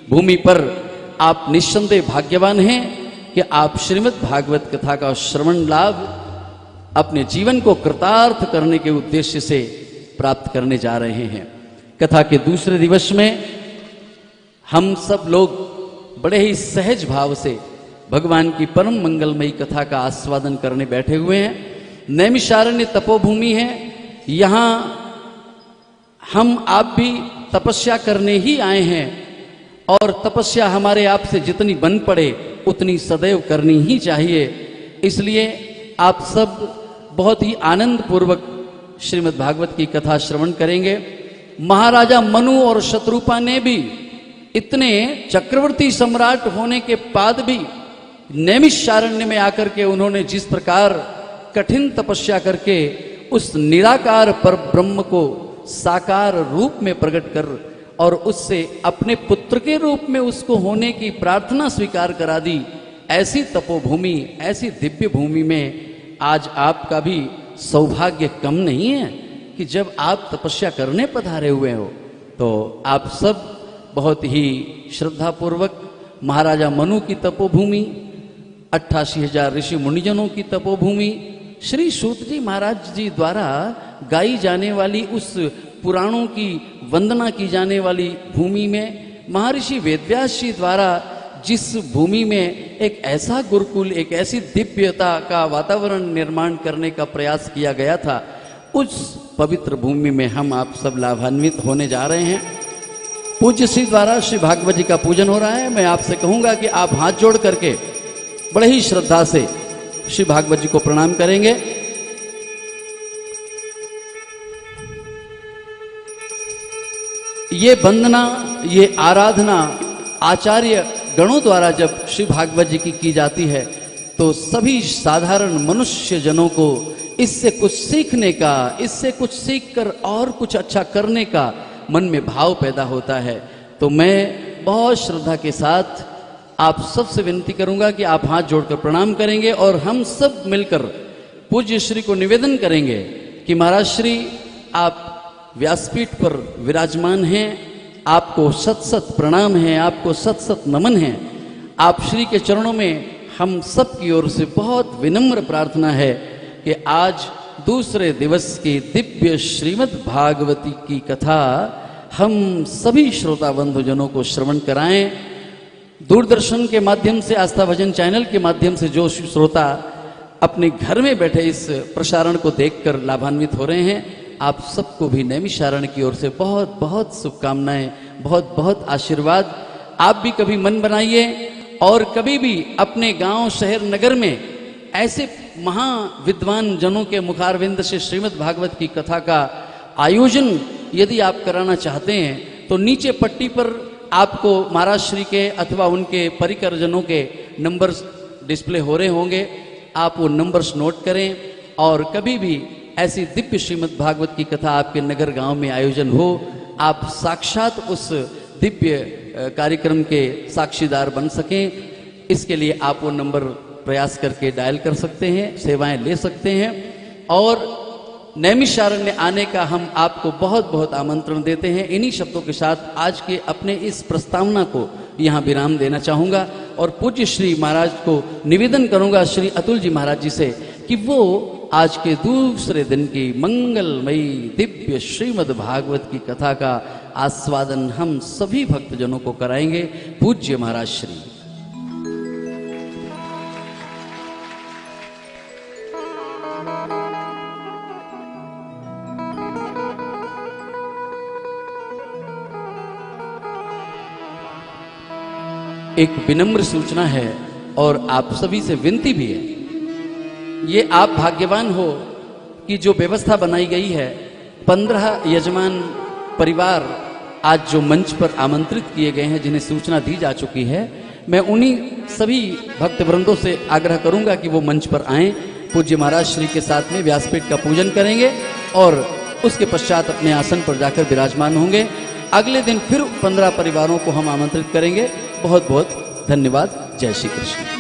भूमि पर आप निस्संदेह भाग्यवान हैं कि आप श्रीमद् भागवत कथा का श्रवण लाभ अपने जीवन को कृतार्थ करने के उद्देश्य से प्राप्त करने जा रहे हैं। कथा के दूसरे दिवस में हम सब लोग बड़े ही सहज भाव से भगवान की परम मंगलमयी कथा का आस्वादन करने बैठे हुए हैं। नैमिषारण्य तपोभूमि है, यहाँ हम आप भी तपस्या करने ही आए हैं और तपस्या हमारे आप से जितनी बन पड़े उतनी सदैव करनी ही चाहिए। इसलिए आप सब बहुत ही आनंद पूर्वक श्रीमद् भागवत की कथा श्रवण करेंगे। महाराजा मनु और शत्रुपा ने भी इतने चक्रवर्ती सम्राट होने के बाद भी नैमिषारण्य में आकर के उन्होंने जिस प्रकार कठिन तपस्या करके उस निराकार पर ब्रह्म को साकार रूप में प्रकट कर और उससे अपने पुत्र के रूप में उसको होने की प्रार्थना स्वीकार करा दी, ऐसी तपोभूमि, ऐसी दिव्य भूमि में आज आपका भी सौभाग्य कम नहीं है कि जब आप तपस्या करने पधारे हुए हो। तो आप सब बहुत ही श्रद्धापूर्वक महाराजा मनु की तपोभूमि, 88,000 ऋषि मुनिजनों की तपोभूमि, श्री सूत जी महाराज जी द्वारा गाई जाने वाली उस पुराणों की वंदना की जाने वाली भूमि में, महर्षि वेदव्यास जी द्वारा जिस भूमि में एक ऐसा गुरुकुल, एक ऐसी दिव्यता का वातावरण निर्माण करने का प्रयास किया गया था, उस पवित्र भूमि में हम आप सब लाभान्वित होने जा रहे हैं। पूज्य श्री द्वारा श्री भागवत जी का पूजन हो रहा है। मैं आपसे कहूंगा कि आप हाथ जोड़ करके बड़े ही श्रद्धा से श्री भागवत जी को प्रणाम करेंगे। ये वंदना, ये आराधना आचार्य गणों द्वारा जब श्री भागवत जी की जाती है तो सभी साधारण मनुष्य जनों को इससे कुछ सीखने का, इससे कुछ सीखकर और कुछ अच्छा करने का मन में भाव पैदा होता है। तो मैं बहुत श्रद्धा के साथ आप सबसे विनती करूंगा कि आप हाथ जोड़कर प्रणाम करेंगे और हम सब मिलकर पूज्य श्री को निवेदन करेंगे कि महाराज श्री आप व्यासपीठ पर विराजमान हैं, आपको सत सत प्रणाम है, आपको सत सत नमन है। आप श्री के चरणों में हम सब की ओर से बहुत विनम्र प्रार्थना है कि आज दूसरे दिवस की दिव्य श्रीमद् भागवती की कथा हम सभी श्रोता बंधुजनों को श्रवण कराएं। दूरदर्शन के माध्यम से, आस्था भजन चैनल के माध्यम से जो श्रोता अपने घर में बैठे इस प्रसारण को देखकर लाभान्वित हो रहे हैं, आप सबको भी नैमिषारण्य की ओर से बहुत बहुत शुभकामनाएं, बहुत बहुत आशीर्वाद। आप भी कभी मन बनाइए और कभी भी अपने गांव, शहर, नगर में ऐसे महाविद्वान जनों के मुखारविंद से श्रीमद् भागवत की कथा का आयोजन यदि आप कराना चाहते हैं तो नीचे पट्टी पर आपको महाराज श्री के अथवा उनके परिकरजनों के नंबर्स डिस्प्ले हो रहे होंगे। आप वो नंबर्स नोट करें और कभी भी ऐसी दिव्य श्रीमद् भागवत की कथा आपके नगर गांव में आयोजन हो, आप साक्षात उस दिव्य कार्यक्रम के साक्षीदार बन सकें, इसके लिए आप वो नंबर प्रयास करके डायल कर सकते हैं, सेवाएं ले सकते हैं। और नैमिषारण्य आने का हम आपको बहुत बहुत आमंत्रण देते हैं। इन्हीं शब्दों के साथ आज के अपने इस प्रस्तावना को यहाँ विराम देना चाहूँगा और पूज्य श्री महाराज को निवेदन करूँगा, श्री अतुल जी महाराज जी से, कि वो आज के दूसरे दिन की मंगलमयी दिव्य श्रीमद् भागवत की कथा का आस्वादन हम सभी भक्तजनों को कराएंगे। पूज्य महाराज श्री। एक विनम्र सूचना है और आप सभी से विनती भी है, ये आप भाग्यवान हो कि जो व्यवस्था बनाई गई है, 15 यजमान परिवार आज जो मंच पर आमंत्रित किए गए हैं, जिन्हें सूचना दी जा चुकी है, मैं उन्हीं सभी भक्त वृंदों से आग्रह करूंगा कि वो मंच पर आएं, पूज्य महाराज श्री के साथ में व्यासपीठ का पूजन करेंगे और उसके पश्चात अपने आसन पर जाकर विराजमान होंगे। अगले दिन फिर 15 परिवारों को हम आमंत्रित करेंगे। बहुत बहुत धन्यवाद। जय श्री कृष्ण।